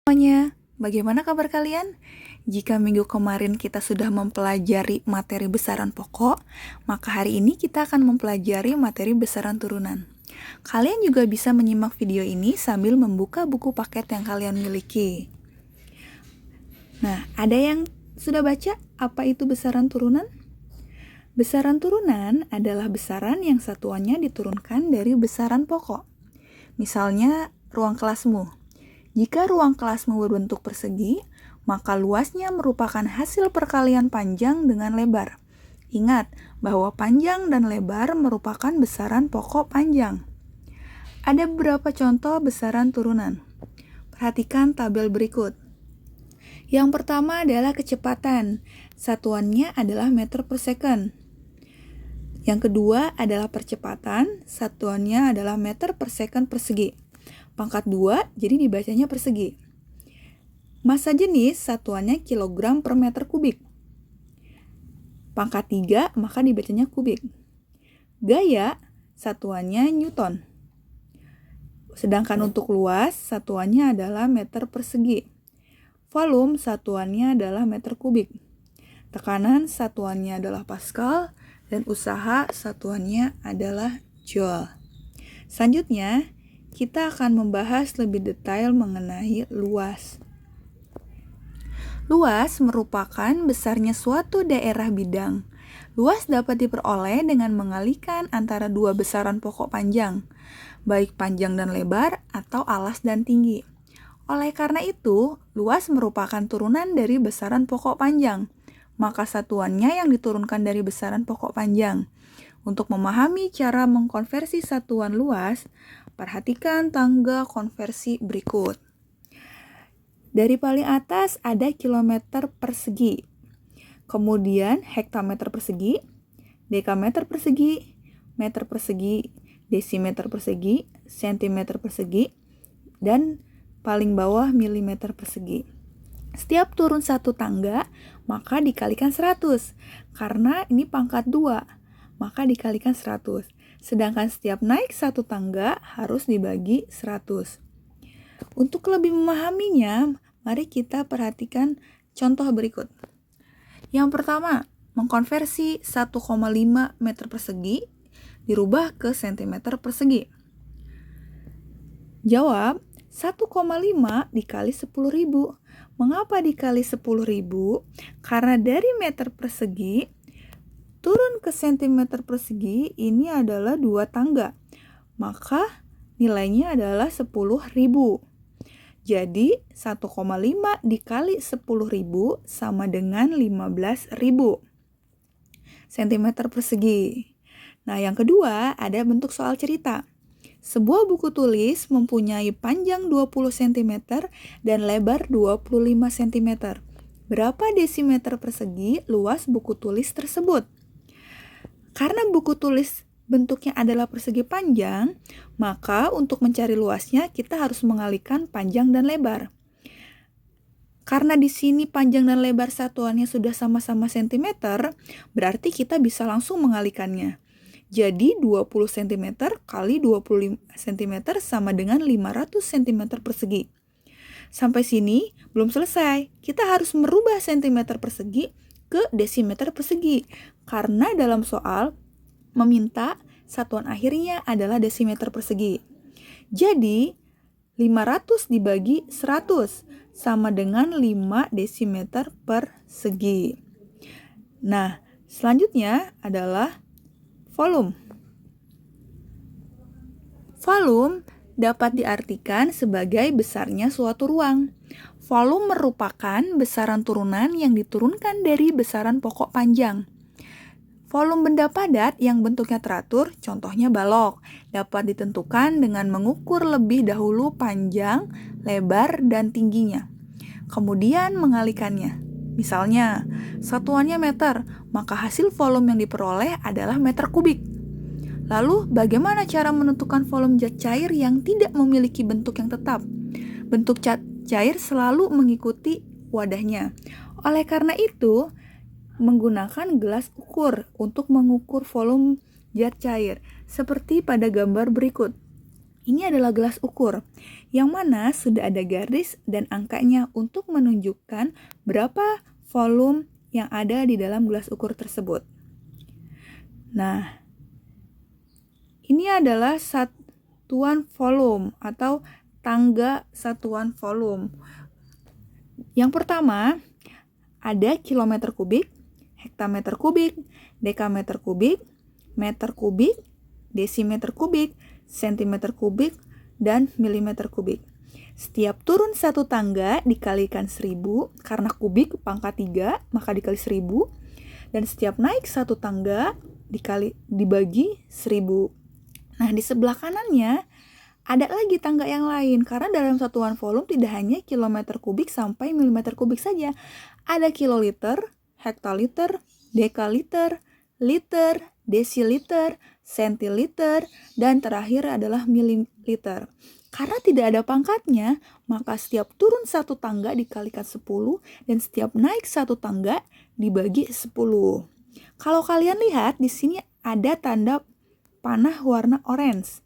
Semuanya, bagaimana kabar kalian? Jika minggu kemarin kita sudah mempelajari materi besaran pokok, maka hari ini kita akan mempelajari materi besaran turunan. Kalian juga bisa menyimak video ini sambil membuka buku paket yang kalian miliki. Nah, ada yang sudah baca apa itu besaran turunan? Besaran turunan adalah besaran yang satuannya diturunkan dari besaran pokok. Misalnya, ruang kelasmu. Jika ruang kelasmu berbentuk persegi, maka luasnya merupakan hasil perkalian panjang dengan lebar. Ingat bahwa panjang dan lebar merupakan besaran pokok panjang. Ada beberapa contoh besaran turunan. Perhatikan tabel berikut. Yang pertama adalah kecepatan. Satuannya adalah meter per second. Yang kedua adalah percepatan. Satuannya adalah meter per second persegi. Pangkat 2, jadi dibacanya persegi. Massa jenis, satuannya kilogram per meter kubik. Pangkat 3, maka dibacanya kubik. Gaya, satuannya newton. Sedangkan untuk luas, satuannya adalah meter persegi. Volume, satuannya adalah meter kubik. Tekanan, satuannya adalah pascal. Dan usaha, satuannya adalah joule. Selanjutnya, kita akan membahas lebih detail mengenai luas. Luas merupakan besarnya suatu daerah bidang. Luas dapat diperoleh dengan mengalihkan antara dua besaran pokok panjang, baik panjang dan lebar atau alas dan tinggi. Oleh karena itu, luas merupakan turunan dari besaran pokok panjang, maka satuannya yang diturunkan dari besaran pokok panjang. Untuk memahami cara mengkonversi satuan luas, perhatikan tangga konversi berikut. Dari paling atas ada kilometer persegi, kemudian hektameter persegi, dekameter persegi, meter persegi, desimeter persegi, sentimeter persegi, dan paling bawah milimeter persegi. Setiap turun satu tangga, maka dikalikan 100, karena ini pangkat 2. Maka dikalikan 100. Sedangkan setiap naik satu tangga harus dibagi 100. Untuk lebih memahaminya, mari kita perhatikan contoh berikut. Yang pertama, mengkonversi 1,5 meter persegi dirubah ke sentimeter persegi. Jawab, 1,5 dikali 10.000. Mengapa dikali 10.000? Karena dari meter persegi turun ke sentimeter persegi ini adalah 2 tangga. Maka nilainya adalah 10.000. Jadi 1,5 dikali 10.000 sama dengan 15.000 sentimeter persegi. Nah, yang kedua ada bentuk soal cerita. Sebuah buku tulis mempunyai panjang 20 cm dan lebar 25 cm. Berapa desimeter persegi luas buku tulis tersebut? Karena buku tulis bentuknya adalah persegi panjang, maka untuk mencari luasnya kita harus mengalihkan panjang dan lebar. Karena di sini panjang dan lebar satuannya sudah sama-sama sentimeter, berarti kita bisa langsung mengalihkannya. Jadi 20 cm kali 25 cm sama dengan 500 cm persegi. Sampai sini belum selesai. Kita harus merubah cm persegi ke desimeter persegi. Karena dalam soal meminta satuan akhirnya adalah desimeter persegi. Jadi 500 dibagi 100 sama dengan 5 desimeter persegi. Nah, selanjutnya adalah volume. Volume dapat diartikan sebagai besarnya suatu ruang. Volume merupakan besaran turunan yang diturunkan dari besaran pokok panjang. Volume benda padat yang bentuknya teratur, contohnya balok, dapat ditentukan dengan mengukur lebih dahulu panjang, lebar, dan tingginya. Kemudian mengalihkannya. Misalnya, satuannya meter, maka hasil volume yang diperoleh adalah meter kubik. Lalu, bagaimana cara menentukan volume zat cair yang tidak memiliki bentuk yang tetap? Bentuk zat cair selalu mengikuti wadahnya. Oleh karena itu, menggunakan gelas ukur untuk mengukur volume zat cair, seperti pada gambar berikut. Ini adalah gelas ukur, yang mana sudah ada garis dan angkanya untuk menunjukkan berapa volume yang ada di dalam gelas ukur tersebut. Nah, ini adalah satuan volume atau tangga satuan volume. Yang pertama, ada kilometer kubik, hektameter kubik, dekameter kubik, meter kubik, desimeter kubik, sentimeter kubik, dan milimeter kubik. Setiap turun satu tangga dikalikan 1000, karena kubik pangkat 3, maka dikali 1000. Dan setiap naik satu tangga dibagi 1000. Nah, di sebelah kanannya ada lagi tangga yang lain, karena dalam satuan volume tidak hanya kilometer kubik sampai milimeter kubik saja. Ada kiloliter, hektoliter, dekaliter, liter, desiliter, sentiliter, dan terakhir adalah mililiter. Karena tidak ada pangkatnya, maka setiap turun satu tangga dikalikan 10 dan setiap naik satu tangga dibagi 10. Kalau kalian lihat di sini ada tanda panah warna orange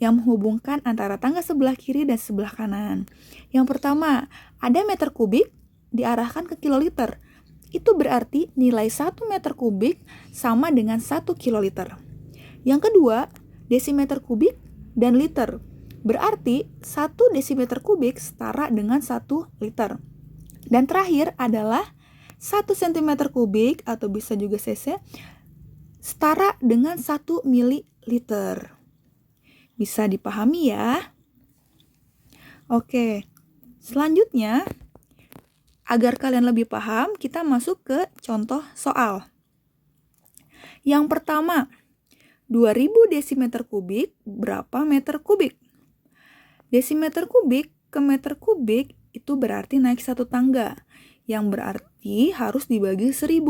yang menghubungkan antara tangga sebelah kiri dan sebelah kanan. Yang pertama, ada meter kubik diarahkan ke kiloliter. Itu berarti nilai 1 meter kubik sama dengan 1 kiloliter. Yang kedua, desimeter kubik dan liter. Berarti 1 desimeter kubik setara dengan 1 liter. Dan terakhir adalah 1 cm kubik atau bisa juga cc setara dengan 1 mililiter. Bisa dipahami ya? Oke, selanjutnya agar kalian lebih paham, kita masuk ke contoh soal. Yang pertama, 2000 desimeter kubik berapa meter kubik? Desimeter kubik ke meter kubik itu berarti naik satu tangga, yang berarti harus dibagi 1000.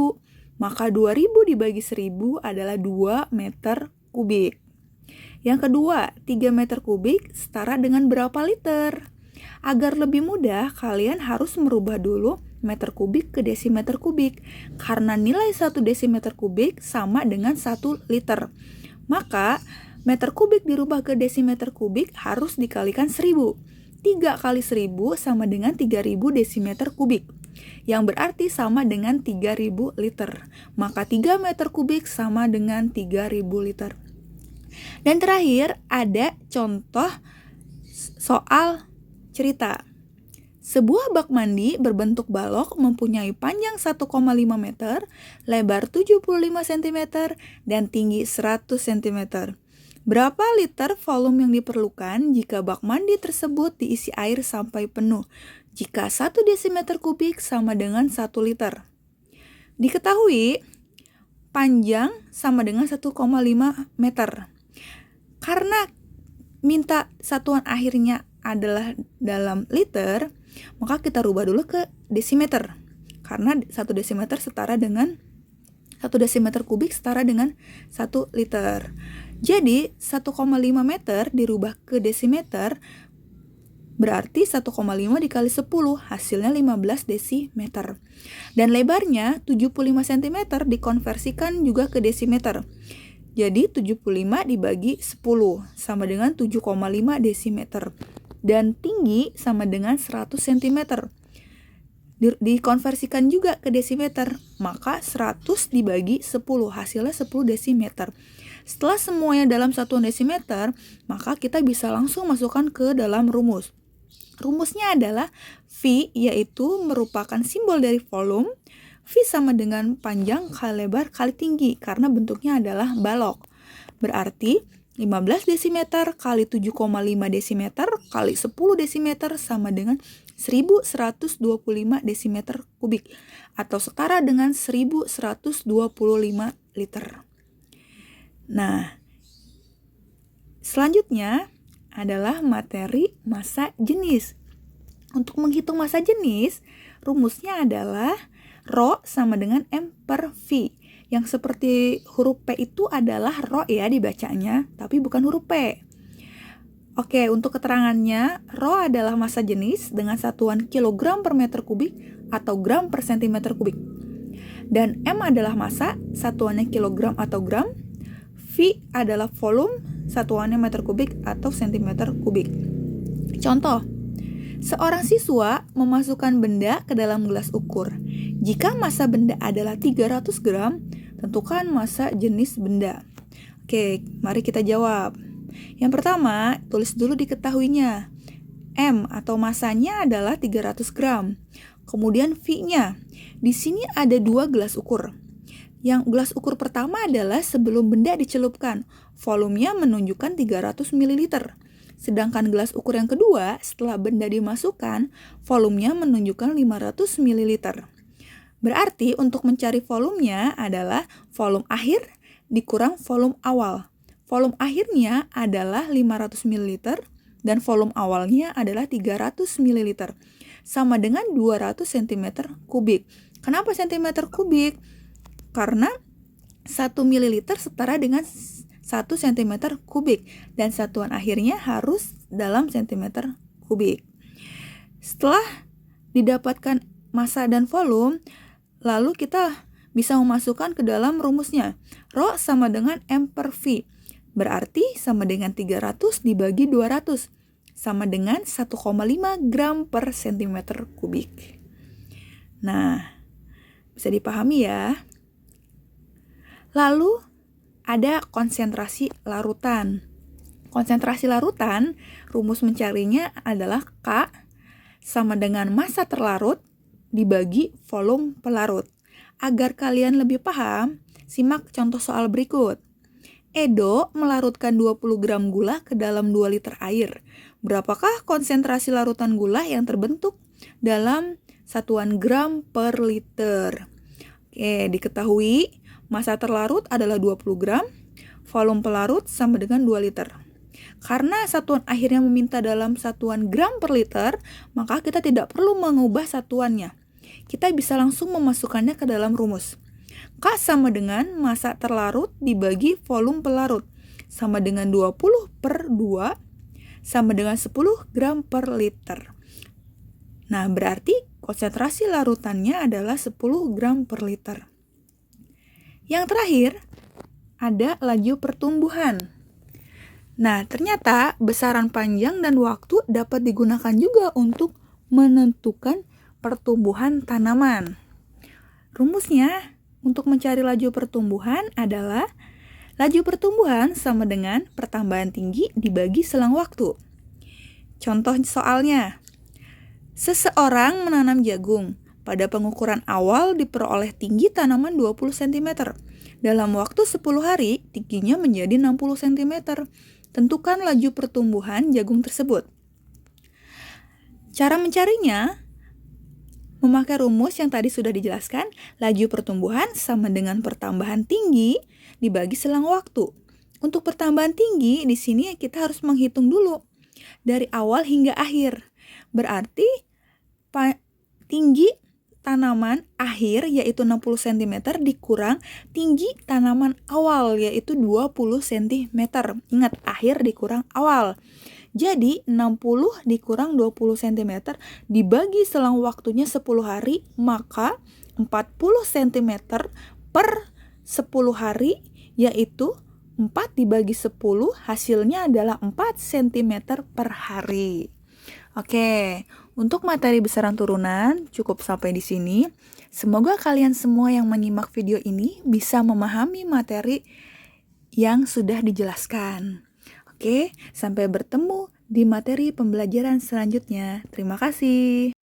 Maka 2000 dibagi 1000 adalah 2 meter kubik. Yang kedua, 3 meter kubik setara dengan berapa liter? Agar lebih mudah, kalian harus merubah dulu meter kubik ke desimeter kubik, karena nilai 1 desimeter kubik sama dengan 1 liter. Maka, meter kubik dirubah ke desimeter kubik harus dikalikan 1000. 3 kali 1000 sama dengan 3000 desimeter kubik, yang berarti sama dengan 3000 liter. Maka 3 meter kubik sama dengan 3000 liter. Dan terakhir, ada contoh soal cerita. Sebuah bak mandi berbentuk balok mempunyai panjang 1,5 meter, lebar 75 cm, dan tinggi 100 cm. Berapa liter volume yang diperlukan jika bak mandi tersebut diisi air sampai penuh? Jika 1 desimeter kubik sama dengan 1 liter. Diketahui panjang sama dengan 1,5 meter. Karena minta satuan akhirnya adalah dalam liter, maka kita rubah dulu ke desimeter. Karena 1 desimeter setara dengan 1 desimeter kubik setara dengan 1 liter. Jadi 1,5 meter dirubah ke desimeter berarti 1,5 dikali 10, hasilnya 15 desimeter. Dan lebarnya 75 cm dikonversikan juga ke desimeter. Jadi 75 dibagi 10 sama dengan 7,5 desimeter. Dan tinggi sama dengan 100 cm. Dikonversikan juga ke desimeter, maka 100 dibagi 10, hasilnya 10 desimeter. Setelah semuanya dalam satuan desimeter, maka kita bisa langsung masukkan ke dalam rumus. Rumusnya adalah V, yaitu merupakan simbol dari volume. V sama dengan panjang kali lebar kali tinggi, karena bentuknya adalah balok. Berarti 15 desimeter kali 7,5 desimeter kali 10 desimeter sama dengan 1125 desimeter kubik, atau setara dengan 1125 liter. Nah, selanjutnya adalah materi massa jenis. Untuk menghitung massa jenis, rumusnya adalah Rho sama dengan M per V. Yang seperti huruf P itu adalah Rho ya dibacanya, tapi bukan huruf P. Oke, untuk keterangannya, Rho adalah massa jenis dengan satuan kilogram per meter kubik atau gram per sentimeter kubik. Dan M adalah massa, satuannya kilogram atau gram. V adalah volume, satuannya meter kubik atau sentimeter kubik. Contoh, seorang siswa memasukkan benda ke dalam gelas ukur. Jika massa benda adalah 300 gram, tentukan massa jenis benda. Oke, mari kita jawab. Yang pertama, tulis dulu diketahuinya. M atau massanya adalah 300 gram. Kemudian V-nya. Di sini ada 2 gelas ukur. Yang gelas ukur pertama adalah sebelum benda dicelupkan. Volumenya menunjukkan 300 ml. Sedangkan gelas ukur yang kedua, setelah benda dimasukkan, volumenya menunjukkan 500 ml. Berarti untuk mencari volumenya adalah volume akhir dikurang volume awal. Volume akhirnya adalah 500 ml dan volume awalnya adalah 300 ml. Sama dengan 200 cm kubik. Kenapa cm kubik? Karena 1 ml setara dengan 1 cm kubik dan satuan akhirnya harus dalam cm kubik. Setelah didapatkan massa dan volume, lalu kita bisa memasukkan ke dalam rumusnya. Rho sama dengan M per V. Berarti sama dengan 300 dibagi 200. Sama dengan 1,5 gram per centimeter kubik. Nah, bisa dipahami ya. Lalu ada konsentrasi larutan. Konsentrasi larutan, rumus mencarinya adalah K sama dengan massa terlarut dibagi volume pelarut. Agar kalian lebih paham, simak contoh soal berikut. Edo melarutkan 20 gram gula ke dalam 2 liter air. Berapakah konsentrasi larutan gula yang terbentuk dalam satuan gram per liter? Oke, diketahui massa terlarut adalah 20 gram, volume pelarut sama dengan 2 liter. Karena satuan akhirnya meminta dalam satuan gram per liter, maka kita tidak perlu mengubah satuannya. Kita bisa langsung memasukkannya ke dalam rumus. K sama dengan massa terlarut dibagi volume pelarut. Sama dengan 20 per 2, sama dengan 10 gram per liter. Nah, berarti konsentrasi larutannya adalah 10 gram per liter. Yang terakhir, ada laju pertumbuhan. Nah, ternyata besaran panjang dan waktu dapat digunakan juga untuk menentukan pertumbuhan tanaman. Rumusnya untuk mencari laju pertumbuhan adalah laju pertumbuhan sama dengan pertambahan tinggi dibagi selang waktu. Contoh soalnya, seseorang menanam jagung. Pada pengukuran awal diperoleh tinggi tanaman 20 cm. Dalam waktu 10 hari, tingginya menjadi 60 cm. Tentukan laju pertumbuhan jagung tersebut. Cara mencarinya memakai rumus yang tadi sudah dijelaskan, laju pertumbuhan sama dengan pertambahan tinggi dibagi selang waktu. Untuk pertambahan tinggi, di sini kita harus menghitung dulu dari awal hingga akhir. Berarti tinggi tanaman akhir yaitu 60 cm dikurang tinggi tanaman awal yaitu 20 cm. Ingat, akhir dikurang awal. Jadi 60 dikurang 20 cm dibagi selang waktunya 10 hari, maka 40 cm per 10 hari yaitu 4 dibagi 10 hasilnya adalah 4 cm per hari. Oke, untuk materi besaran turunan cukup sampai di sini. Semoga kalian semua yang menyimak video ini bisa memahami materi yang sudah dijelaskan. Oke, sampai bertemu di materi pembelajaran selanjutnya. Terima kasih.